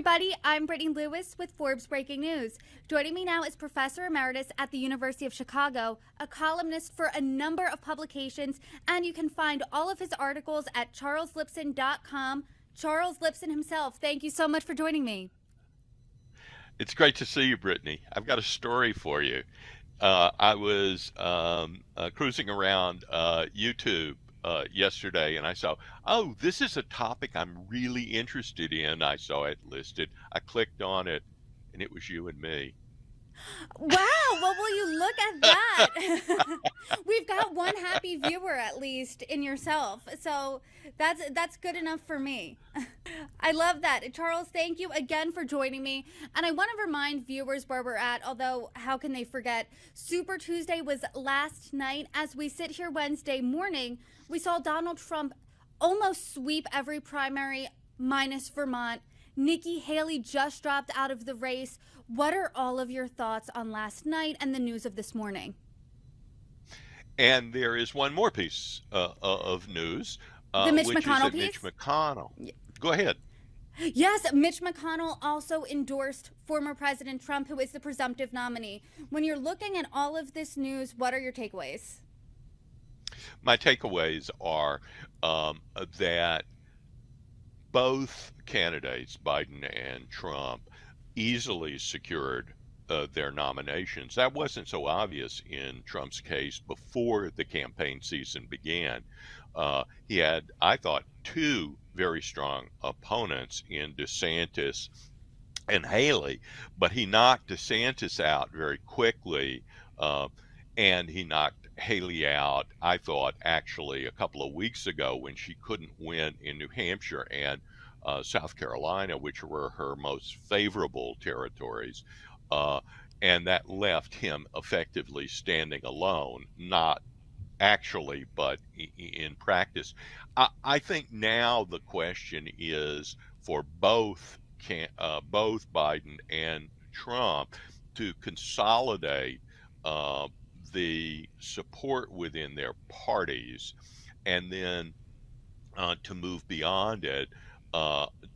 everybody, I'm Brittany Lewis with Forbes Breaking News. Joining me now is Professor Emeritus at the University of Chicago, a columnist for a number of publications, and you can find all of his articles at charleslipson.com. Charles Lipson himself, thank you so much for joining me. It's great to see you, Brittany. I've got a story for you. I was cruising around YouTube yesterday, and I saw, oh, this is a topic I'm really interested in. I saw it listed. I clicked on it, and it was you and me. Wow, well, will you look at that? We've got one happy viewer at least in yourself, so that's good enough for me. I love that. Charles, thank you again for joining me, and I want to remind viewers where we're at, although how can they forget? Super Tuesday was last night. As we sit here Wednesday morning, we saw Donald Trump almost sweep every primary minus Vermont. Nikki Haley just dropped out of the race. What are all of your thoughts on last night and the news of this morning? And there is one more piece of news, The Mitch which is McConnell that piece? Mitch McConnell. Go ahead. Yes, Mitch McConnell also endorsed former President Trump, who is the presumptive nominee. When you're looking at all of this news, what are your takeaways? My takeaways are that both candidates, Biden and Trump, easily secured their nominations. That wasn't so obvious in Trump's case before the campaign season began. He had, I thought, two very strong opponents in DeSantis and Haley, but he knocked DeSantis out very quickly, and he knocked Haley out, I thought, actually a couple of weeks ago when she couldn't win in New Hampshire and South Carolina, which were her most favorable territories. And that left him effectively standing alone, not actually, but in practice. I think now the question is for both Biden and Trump to consolidate the support within their parties, and then to move beyond it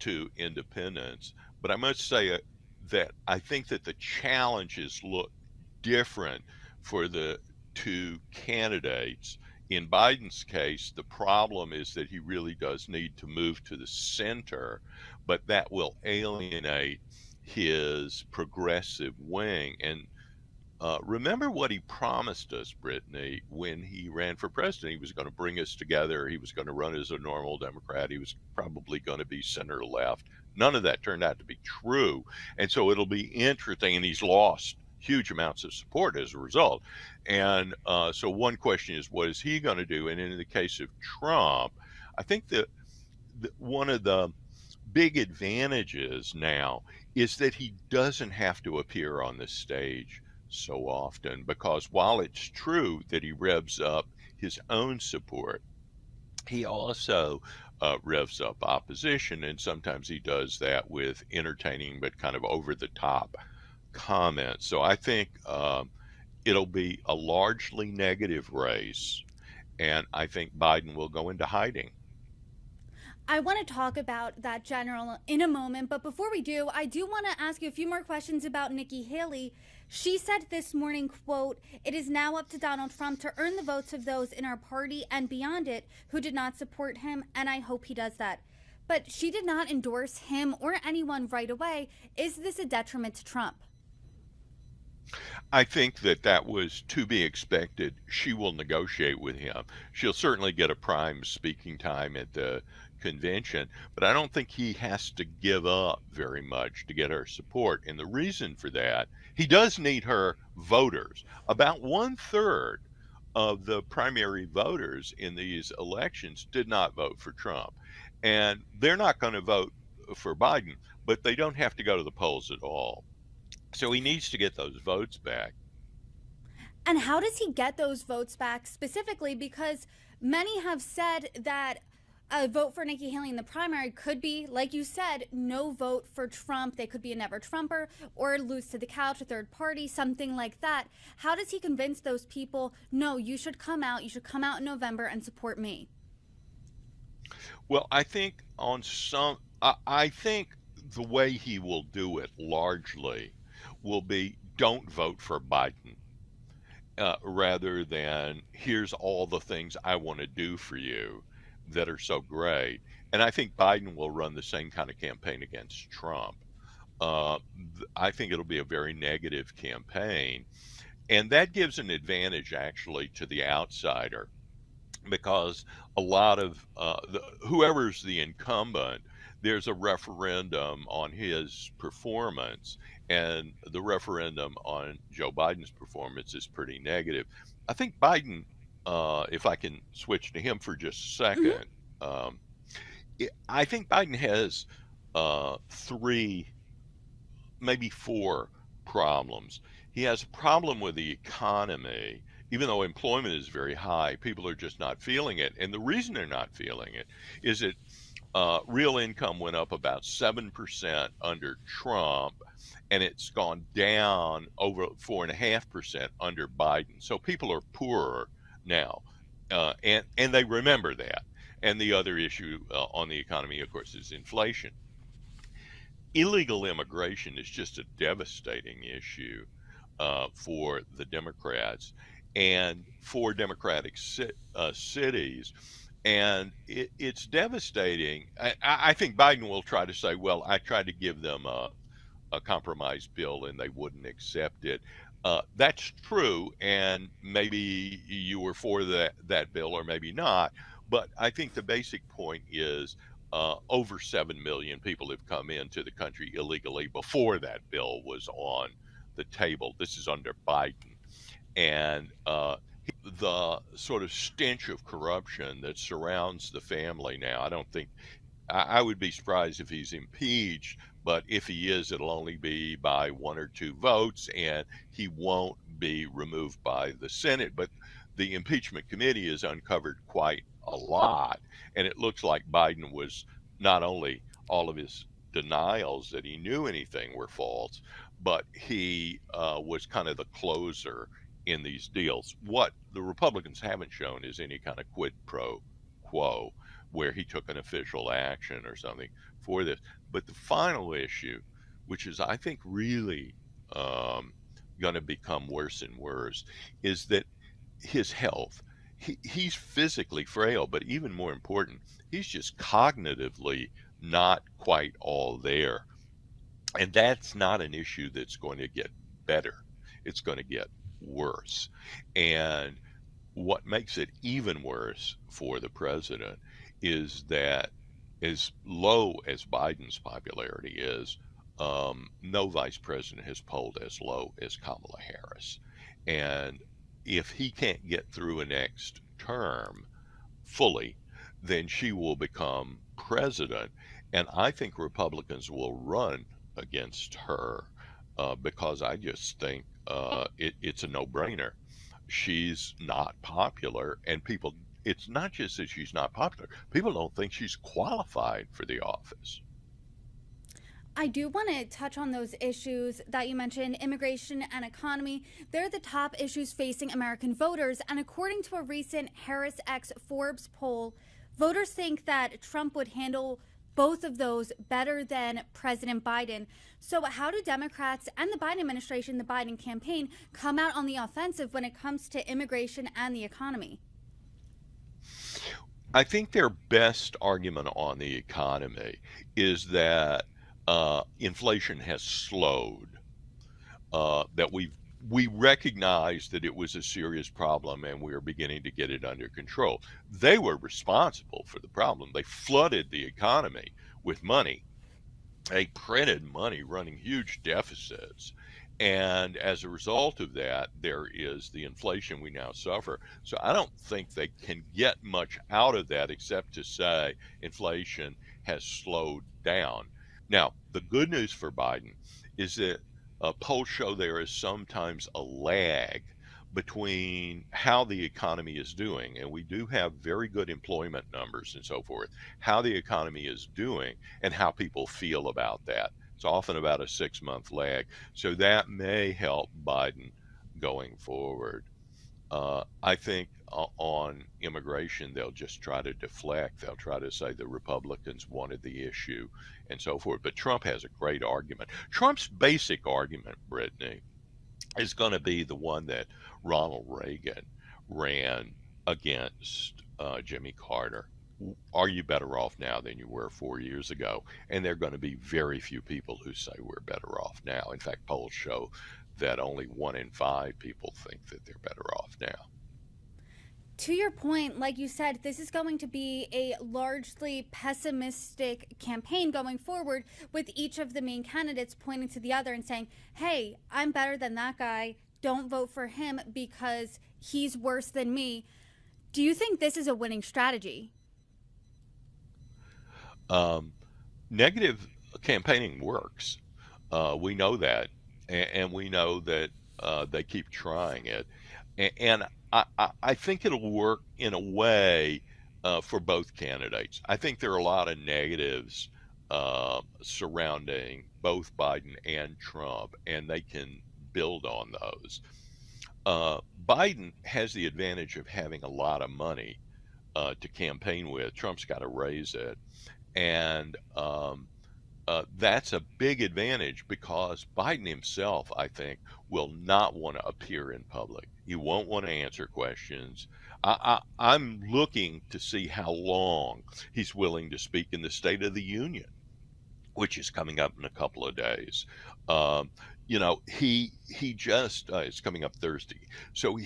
to independence. But I must say that I think that the challenges look different for the two candidates. In Biden's case, the problem is that he really does need to move to the center, but that will alienate his progressive wing. And remember what he promised us, Brittany, when he ran for president. He was going to bring us together. He was going to run as a normal Democrat. He was probably going to be center left. None of that turned out to be true. And so it'll be interesting. And he's lost huge amounts of support as a result. And so one question is, what is he going to do? And in the case of Trump, I think that one of the big advantages now is that he doesn't have to appear on the stage so often, because while it's true that he revs up his own support, he also revs up opposition, and sometimes he does that with entertaining but kind of over the top comments. So I think it'll be a largely negative race, and I think Biden will go into hiding. I want to talk about that, General, in a moment. But before we do, I do want to ask you a few more questions about Nikki Haley. She said this morning, quote, "It is now up to Donald Trump to earn the votes of those in our party and beyond it who did not support him, and I hope he does that." But she did not endorse him or anyone right away. Is this a detriment to Trump? I think that was to be expected. She will negotiate with him. She'll certainly get a prime speaking time at the convention, but I don't think he has to give up very much to get her support. And the reason for that, he does need her voters. About 1/3 of the primary voters in these elections did not vote for Trump. And they're not going to vote for Biden, but they don't have to go to the polls at all. So he needs to get those votes back. And how does he get those votes back specifically? Because many have said that a vote for Nikki Haley in the primary could be, like you said, no vote for Trump. They could be a never Trumper or lose to the couch, a third party, something like that. How does he convince those people, no, you should come out in November and support me? Well, I think I think the way he will do it largely will be don't vote for Biden, rather than here's all the things I want to do for you that are so great. And I think Biden will run the same kind of campaign against Trump. Uh, I think it'll be a very negative campaign. And that gives an advantage actually to the outsider, because a lot of whoever's the incumbent, there's a referendum on his performance, and the referendum on Joe Biden's performance is pretty negative. I think Biden, if I can switch to him for just a Hmm. second, um, I think Biden has three, maybe four problems. He has a problem with the economy. Even though employment is very high, people are just not feeling it. And the reason they're not feeling it is that real income went up about 7% under Trump, and it's gone down over 4.5% under Biden. So people are poorer now, and they remember that. And the other issue on the economy, of course, is inflation. Illegal immigration is just a devastating issue for the Democrats and for Democratic cities. And it's devastating. I think Biden will try to say, well, I tried to give them a compromise bill and they wouldn't accept it. That's true, and maybe you were for that bill or maybe not. But I think the basic point is over 7 million people have come into the country illegally before that bill was on the table. This is under Biden. And the sort of stench of corruption that surrounds the family now, I don't think I would be surprised if he's impeached, but if he is, it'll only be by one or two votes, and he won't be removed by the Senate. But the impeachment committee has uncovered quite a lot, and it looks like Biden was not only all of his denials that he knew anything were false, but he was kind of the closer in these deals. What the Republicans haven't shown is any kind of quid pro quo where he took an official action or something for this. But the final issue, which is, I think, really going to become worse and worse, is that his health. He's physically frail, but even more important, he's just cognitively not quite all there. And that's not an issue that's going to get better. It's going to get worse. And what makes it even worse for the president is that, as low as Biden's popularity is, no vice president has polled as low as Kamala Harris. And if he can't get through a next term fully, then she will become president. And I think Republicans will run against her because I just think it's a no brainer. She's not popular, and people, it's not just that she's not popular, people don't think she's qualified for the office. I do want to touch on those issues that you mentioned, immigration and economy. They're the top issues facing American voters. And according to a recent Harris X Forbes poll, voters think that Trump would handle both of those better than President Biden. So, how do Democrats and the Biden administration, the Biden campaign, come out on the offensive when it comes to immigration and the economy? I think their best argument on the economy is that inflation has slowed, that we recognize that it was a serious problem and we are beginning to get it under control. They were responsible for the problem. They flooded the economy with money. They printed money, running huge deficits. And as a result of that, there is the inflation we now suffer. So I don't think they can get much out of that except to say inflation has slowed down. Now, the good news for Biden is that polls show there is sometimes a lag between how the economy is doing, and we do have very good employment numbers and so forth, how the economy is doing and how people feel about that. It's often about a 6 month lag. So that may help Biden going forward. I think on immigration, they'll just try to deflect. They'll try to say the Republicans wanted the issue and so forth. But Trump has a great argument. Trump's basic argument, Brittany, is going to be the one that Ronald Reagan ran against Jimmy Carter. Are you better off now than you were 4 years ago? And there are going to be very few people who say we're better off now. In fact, polls show that only 1 in 5 people think that they're better off now. To your point, like you said, this is going to be a largely pessimistic campaign going forward, with each of the main candidates pointing to the other and saying, hey, I'm better than that guy. Don't vote for him because he's worse than me. Do you think this is a winning strategy? Negative campaigning works. We know that, and we know that they keep trying it. And I think it'll work in a way for both candidates. I think there are a lot of negatives surrounding both Biden and Trump, and they can build on those. Biden has the advantage of having a lot of money to campaign with. Trump's got to raise it. And that's a big advantage because Biden himself, I think, will not want to appear in public. He won't want to answer questions. I'm looking to see how long he's willing to speak in the State of the Union, which is coming up in a couple of days. He just it's coming up Thursday. So will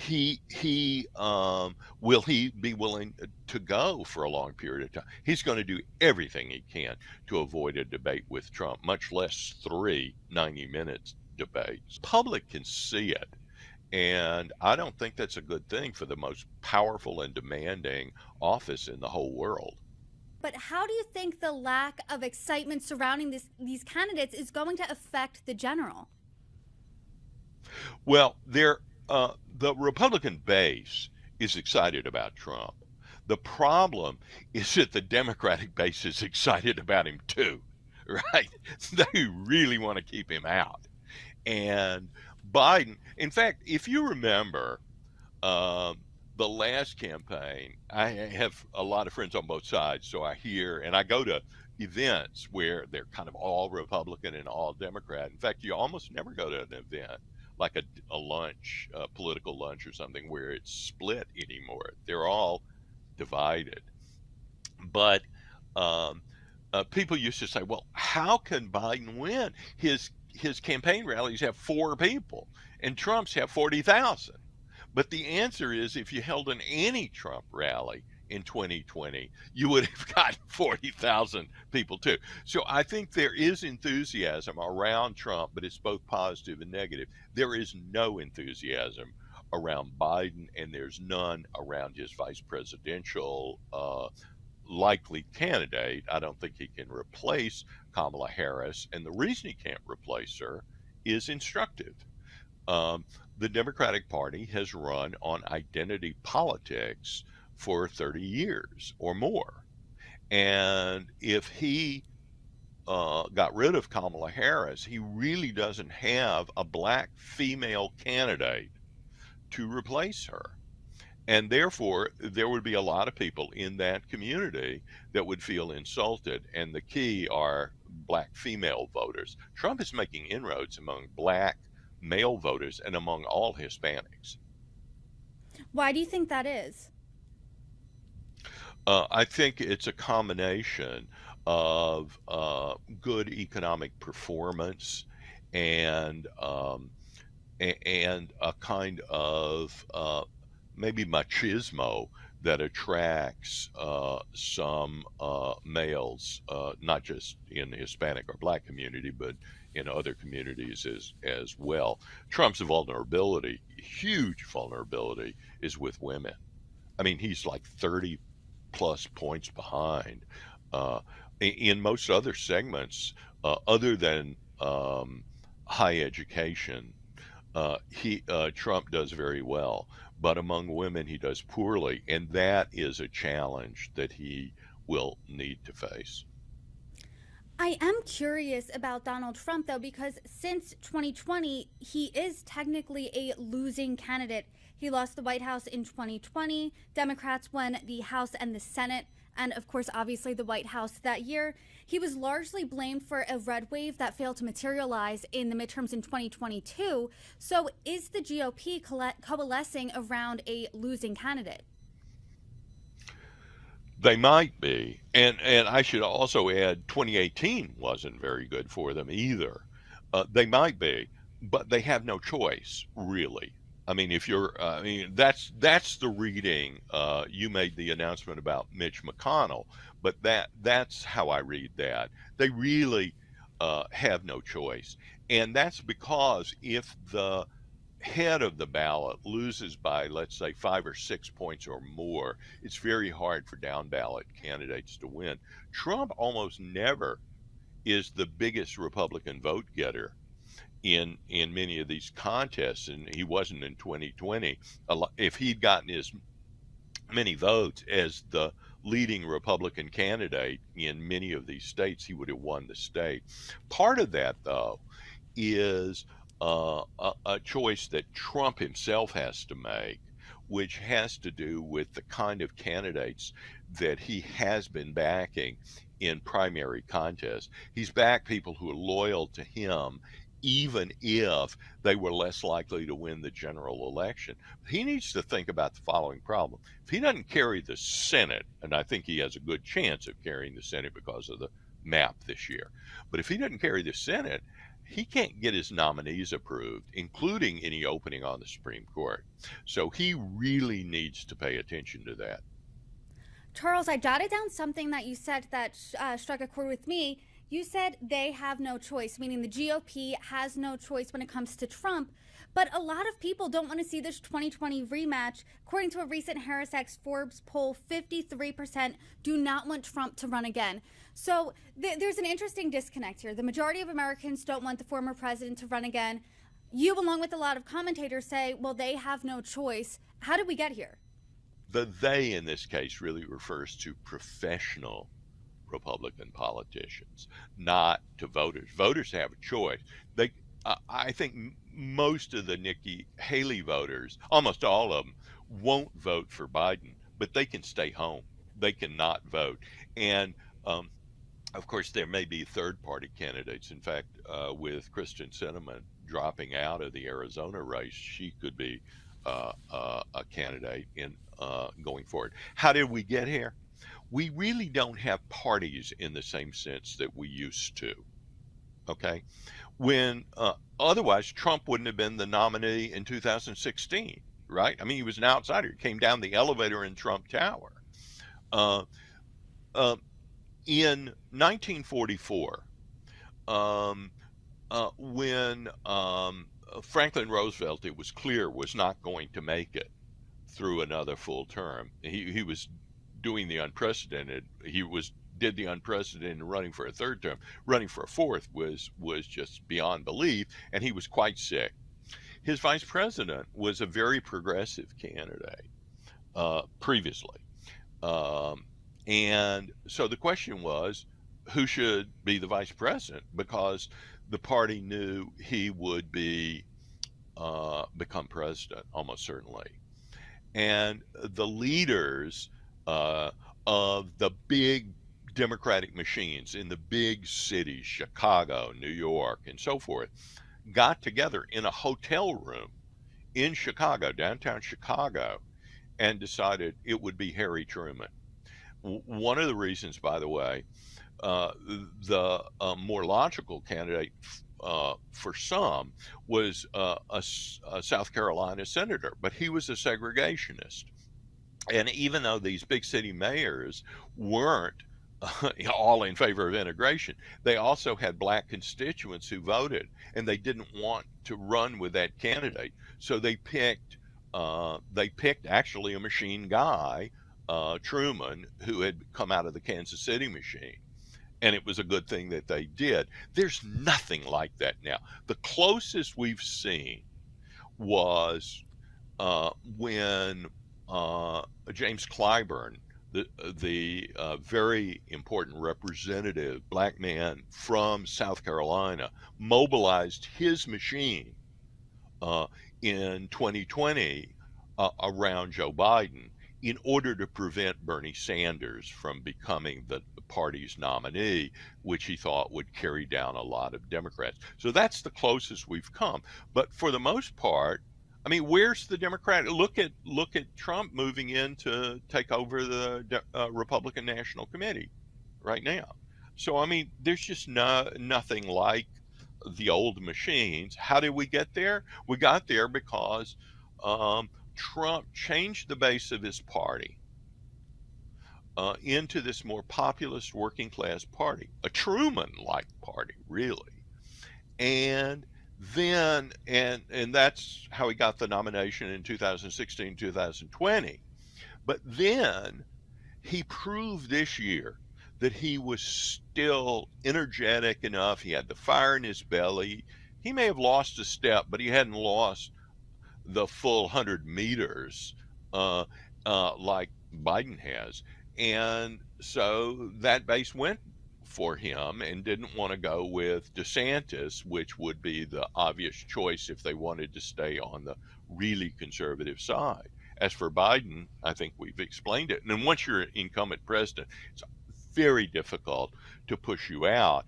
he be willing to go for a long period of time? He's going to do everything he can to avoid a debate with Trump, much less 3 90-minute debates. Public can see it. And I don't think that's a good thing for the most powerful and demanding office in the whole world. But how do you think the lack of excitement surrounding these candidates is going to affect the general? Well, the Republican base is excited about Trump. The problem is that the Democratic base is excited about him too, right? They really want to keep him out. And Biden, in fact, if you remember the last campaign, I have a lot of friends on both sides, so I hear and I go to events where they're kind of all Republican and all Democrat. In fact, you almost never go to an event like a lunch, a political lunch or something where it's split anymore. They're all divided. But people used to say, well, how can Biden win? His campaign rallies have 4 people and Trump's have 40,000. But the answer is if you held an anti-Trump rally in 2020, you would have gotten 40,000 people too. So I think there is enthusiasm around Trump, but it's both positive and negative. There is no enthusiasm around Biden, and there's none around his vice presidential likely candidate. I don't think he can replace Kamala Harris, and the reason he can't replace her is instructive. The Democratic Party has run on identity politics for 30 years or more. And if he got rid of Kamala Harris, he really doesn't have a black female candidate to replace her. And therefore, there would be a lot of people in that community that would feel insulted. And the key are black female voters. Trump is making inroads among black male voters and among all Hispanics. Why do you think that is? I think it's a combination of good economic performance and a kind of maybe machismo that attracts some males, not just in the Hispanic or black community, but in other communities as well. Trump's vulnerability, huge vulnerability, is with women. I mean, he's like 30 plus points behind. In most other segments, other than high education, Trump does very well. But among women, he does poorly, and that is a challenge that he will need to face. I am curious about Donald Trump, though, because since 2020, he is technically a losing candidate He lost the White House in 2020. Democrats won the House and the Senate, and of course, obviously, the White House that year. He was largely blamed for a red wave that failed to materialize in the midterms in 2022. So, is the GOP coalescing around a losing candidate? They might be. And I should also add 2018 wasn't very good for them either. They might be, but they have no choice, really. I mean, if you're, I mean, that's the reading. You made the announcement about Mitch McConnell, but that's how I read that. They really have no choice, and that's because if the head of the ballot loses by, let's say, 5 or 6 points or more, it's very hard for down ballot candidates to win. Trump almost never is the biggest Republican vote getter in many of these contests, and he wasn't in 2020. If he'd gotten as many votes as the leading Republican candidate in many of these states, he would have won the state. Part of that, though, is a choice that Trump himself has to make, which has to do with the kind of candidates that he has been backing in primary contests. He's backed people who are loyal to him, even if they were less likely to win the general election. He needs to think about the following problem. If he doesn't carry the Senate, and I think he has a good chance of carrying the Senate because of the map this year, but if he doesn't carry the Senate, he can't get his nominees approved, including any opening on the Supreme Court. So he really needs to pay attention to that. Charles, I jotted down something that you said that struck a chord with me. You said they have no choice, meaning the GOP has no choice when it comes to Trump. But a lot of people don't want to see this 2020 rematch. According to a recent Harris X Forbes poll, 53% do not want Trump to run again. So there's an interesting disconnect here. The majority of Americans don't want the former president to run again. You, along with a lot of commentators, say, well, they have no choice. How did we get here? The they in this case really refers to professional Republican politicians, not to voters. Voters have a choice. I think most of the Nikki Haley voters, almost all of them, won't vote for Biden, but they can stay home. They cannot vote. And of course, there may be third-party candidates. In fact, with Kristen Sinema dropping out of the Arizona race, she could be a candidate in going forward. How did we get here? We really don't have parties in the same sense that we used to. Okay, when otherwise Trump wouldn't have been the nominee in 2016, right? I mean, he was an outsider. He came down the elevator in Trump Tower. Uh, uh, in 1944, when Franklin Roosevelt, it was clear, was not going to make it through another full term. He was doing the unprecedented. Did the unprecedented running for a third term. Running for a fourth was just beyond belief, and he was quite sick. His vice president was a very progressive candidate previously. And so the question was, who should be the vice president? Because the party knew he would become president, almost certainly. And the leaders of the big Democratic machines in the big cities, Chicago, New York, and so forth, got together in a hotel room in Chicago, downtown Chicago, and decided it would be Harry Truman. One of the reasons, by the way, the more logical candidate for some was a South Carolina senator, but he was a segregationist. And even though these big city mayors weren't all in favor of integration, they also had black constituents who voted, and they didn't want to run with that candidate. So they picked actually a machine guy, Truman, who had come out of the Kansas City machine. And it was a good thing that they did. There's nothing like that now. The closest we've seen was when James Clyburn, the very important representative black man from South Carolina, mobilized his machine in 2020 around Joe Biden in order to prevent Bernie Sanders from becoming the party's nominee, which he thought would carry down a lot of Democrats. So that's the closest we've come. But for the most part, I mean, where's the Democrat? Look at Trump moving in to take over the Republican National Committee right now. So I mean, there's just nothing like the old machines. How did we get there? We got there because Trump changed the base of his party into this more populist working class party, a Truman-like party, really. And then, and that's how he got the nomination in 2016, 2020. But then he proved this year that he was still energetic enough. He had the fire in his belly. He may have lost a step, but he hadn't lost the full 100 meters like Biden has. And so that base went for him and didn't want to go with DeSantis, which would be the obvious choice if they wanted to stay on the really conservative side. As for Biden, I think we've explained it. And then once you're an incumbent president, it's very difficult to push you out.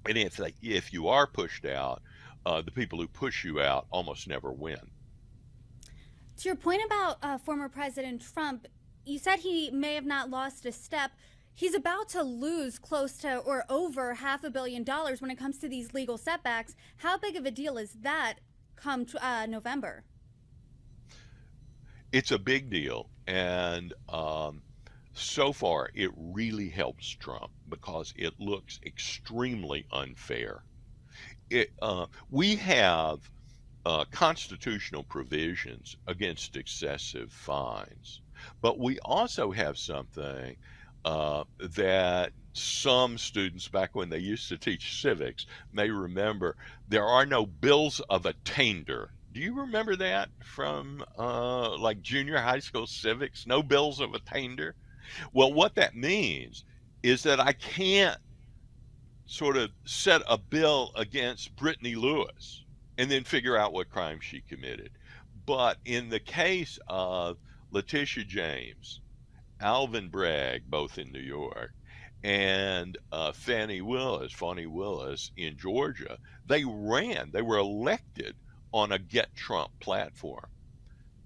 And if you are pushed out, the people who push you out almost never win. To your point about former President Trump, you said he may have not lost a step. He's about to lose close to or over $500 million when it comes to these legal setbacks. How big of a deal is that come November? It's a big deal. And so far, it really helps Trump because it looks extremely unfair. We have constitutional provisions against excessive fines, but we also have something that some students back when they used to teach civics may remember. There are no bills of attainder. Do you remember that from like junior high school civics? No bills of attainder? Well, what that means is that I can't sort of set a bill against Brittany Lewis and then figure out what crime she committed. But in the case of Letitia James, Alvin Bragg, both in New York, and Fani Willis in Georgia, they were elected on a Get Trump platform.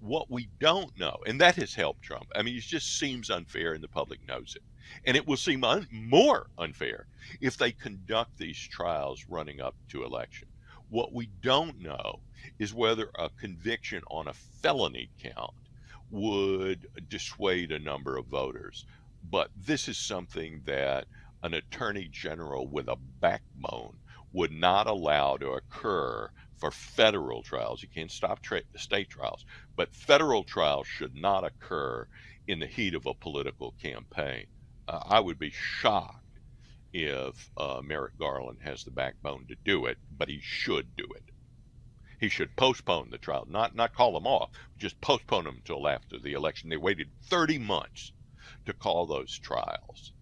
What we don't know, and that has helped Trump, I mean, it just seems unfair and the public knows it. And it will seem more unfair if they conduct these trials running up to election. What we don't know is whether a conviction on a felony count would dissuade a number of voters. But this is something that an attorney general with a backbone would not allow to occur for federal trials. You can't stop state trials, but federal trials should not occur in the heat of a political campaign. I would be shocked if Merrick Garland has the backbone to do it, but he should do it. He should postpone the trial, not call them off, just postpone them until after the election. They waited 30 months to call those trials.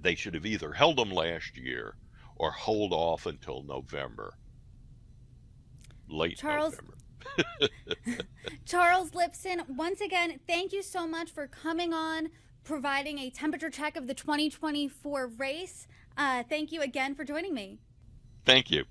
They should have either held them last year or hold off until November, late November. Charles Lipson, once again, thank you so much for coming on, providing a temperature check of the 2024 race. Thank you again for joining me. Thank you.